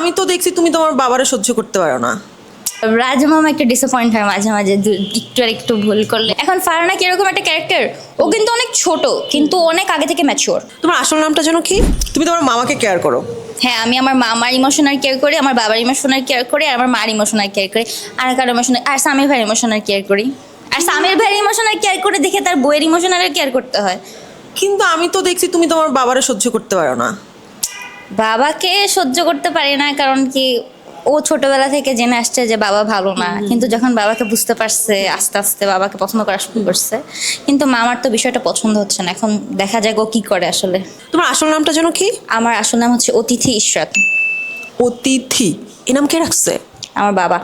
আমি তো দেখছি তুমি তোমার বাবারে সহ্য করতে পারো না। রাজমামা একটু ডিসঅ্যাপয়েন্ট হয় মাঝে মাঝে একটু আর একটু ভুল করলে। এখন ফারহানা কিরকম একটা ক্যারেক্টার, ও কিন্তু অনেক ছোট কিন্তু অনেক আগে থেকে ম্যাচিওর। তোমার আসল নামটা যেন কি? তুমি তোমার মামাকে কেয়ার করো। হ্যাঁ, আমি আমার মামার ইমোশনাল কেয়ার করি, আমার বাবার ইমোশনাল কেয়ার করি, আর আমার মার ইমোশনাল কেয়ার করি, আর কারো ইমোশনাল, আর সামির ভাইয়ের ইমোশনাল কেয়ার করি। আর সামির ভাইয়ের ইমোশনাল কেয়ার করে দেখে তার বইয়ের ইমোশনাল কেয়ার করতে হয়। কিন্তু আমি তো দেখছি তুমি তোমার বাবারে সহ্য করতে পারো না। বাবাকে সহ্য করতে পারি না কারণ কি, ও ছোটবেলা থেকে জেনে আসছে যে বাবা ভালো না, কিন্তু যখন বাবাকে বুঝতে পারছে আস্তে আস্তে বাবাকে পছন্দ করা শুরু করছে। কিন্তু মামার তো বিষয়টা পছন্দ হচ্ছে না, এখন দেখা যাক ও কি করে আসলে। তোমার আসল নামটা যেন কি? আমার আসল নাম হচ্ছে অতিথি ইশরাত। অতিথি, এই নাম কে রাখছে? আমার বাবা।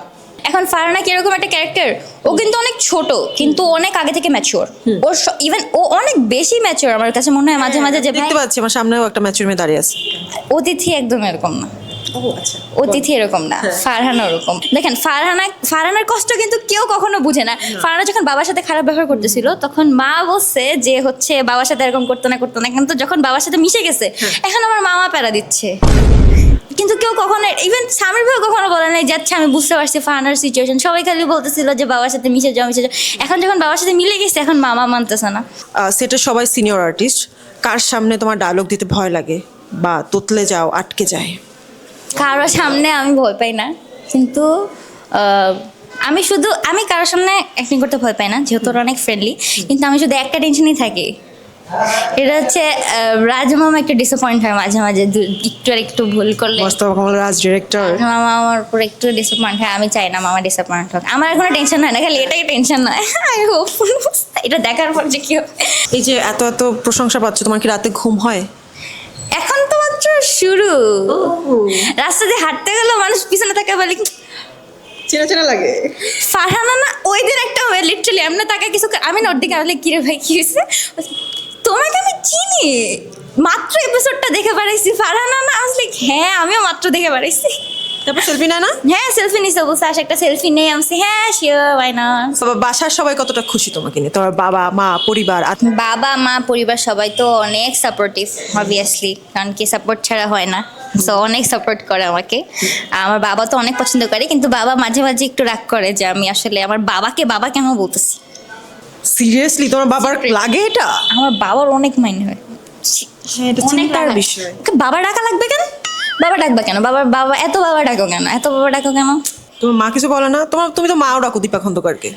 এখন ফারহানা কিরকম একটা ক্যারেক্টার, ও কিন্তু অনেক ছোট কিন্তু অনেক আগে থেকে ম্যাচিওর। ওর ইভেন ও অনেক বেশি ম্যাচিওর আমার কাছে মনে হয় মাঝে মাঝে যে ভাই, দেখতে পাচ্ছি আমার সামনেও একটা ম্যাচুর মেয়ে দাঁড়িয়ে আছে। অতিথি একদম এরকম না, ও আচ্ছা। অতিথি এরকম না, ফারহানা ওরকম। দেখেন ফারহানার কষ্ট কিন্তু কেউ কখনো বুঝে না। ফারহানা যখন বাবার সাথে খারাপ ব্যবহার করতেছিল তখন মা বলছে যে হচ্ছে বাবার সাথে এরকম করতে না, কিন্তু যখন বাবার সাথে মিশে গেছে এখন আমার মামা প্যারা দিচ্ছে। কিন্তু কেউ কখনো, ইভেন স্বামীর ভাই কখনো বলে নাই যে আচ্ছা আমি বুঝতে পারছি ফারহানার সিচুয়েশন। সবাই খালি বলতেছিল যে বাবার সাথে মিশে যাও। এখন যখন বাবার সাথে মিলে গেছে এখন মামা মানতেছে না। সেটা সবাই সিনিয়র আর্টিস্ট, কার সামনে তোমার ডায়লগ দিতে ভয় লাগে বা তোতলে যাও, আটকে যায়? কারোর সামনে আমি ভয় পাই না, কিন্তু আমি কারোর সামনে অ্যাক্টিং করতে ভয় পাই না যেহেতু ওরা অনেক ফ্রেন্ডলি। কিন্তু আমি শুধু একটা টেনশনই থাকি, এটা হচ্ছে রাজমামা একটু ডিসঅ্যাপয়েন্ট হয় মাঝে মাঝে একটু আর একটু ভুল করলে। মোস্তফা কামাল রাজ ডিরেক্টর। মামা আমার উপর একটু ডিসঅ্যাপয়েন্ট হয়, আমি চাই না মামা ডিসঅ্যাপয়েন্ট হোক। আমার কোনো টেনশন হয় না, খালি এটাই টেনশন নয়। আই হোপ এটা দেখার পর যে কি হবে। এই যে এত এত প্রশংসা পাচ্ছ, তোমার কি রাতে ঘুম হয়? এখন তো মাত্র শুরু, রাস্তা দিয়ে হাঁটতে গেলেও মানুষ পিছনে থাকে বলে চেনা চেনা লাগে। ফারহানা না ওই দিন একটা লিটারালি এমনি তাকে কিছু, আমি না ওর দিকে বলে কিরে ভাই কি হয়েছে, তোমাকে আমি চিনি, মাত্র এপিসোডটা দেখে বেড়াইছি। ফারহানা না আসলে হ্যাঁ আমিও মাত্র দেখে বেড়াইছি। তারপর সেলফি না? হ্যাঁ সেলফি নিছে, বলছে আসে একটা সেলফি নেই। আমি হ্যাঁ শিওর, ওয়াই না। বাসার সবাই কতটা খুশি তোমাকে নিয়ে? তোমার বাবা মা পরিবার বাবা মা পরিবার সবাই তো অনেক সাপোর্টিভ অবভিয়াসলি, কারণ কি সাপোর্ট ছাড়া হয় না। সো অনেক সাপোর্ট করে আমাকে। আমার বাবা তো অনেক পছন্দ করে, কিন্তু বাবা মাঝে মাঝে একটু রাগ করে যে আমি আসলে আমার বাবাকে বাবা কেন বলতেছি। সিরিয়াসলি তোমার বাবার লাগে এটা? আমার বাবার অনেক মাইন্ড হয়। হ্যাঁ, এটা অনেক চিন্তার রাগ। বিষয়। ওকে বাবা ডাকা লাগবে কেন? বাবা ডাকবা কেন? বাবা এত বাবা ডাকো কেন? এত বাবা ডাকো কেন? তোমার মা কিছু বলে না? তুমি তো মাও ডাকো দীপা খন্দকারকে।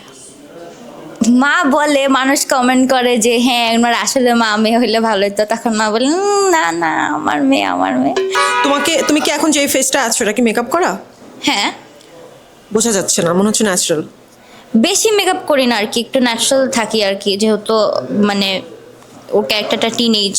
মা বলে, মানুষ কমেন্ট করে যে হ্যাঁ আমার আসলে মা মেয়ে হইলে ভালো হতো, তখন মা বলে না না আমার মেয়ে আমার মেয়ে। তুমি কি এখন যে ফেসটা আছো এটা কি মেকআপ করা? হ্যাঁ, বোঝা যাচ্ছে না, মনে হচ্ছে ন্যাচারাল। বেশি মেকআপ করি না আর কি, একটু ন্যাচারাল থাকি আর কি, যেহেতু মানে ওর ক্যারেক্টারটা টিনেজ।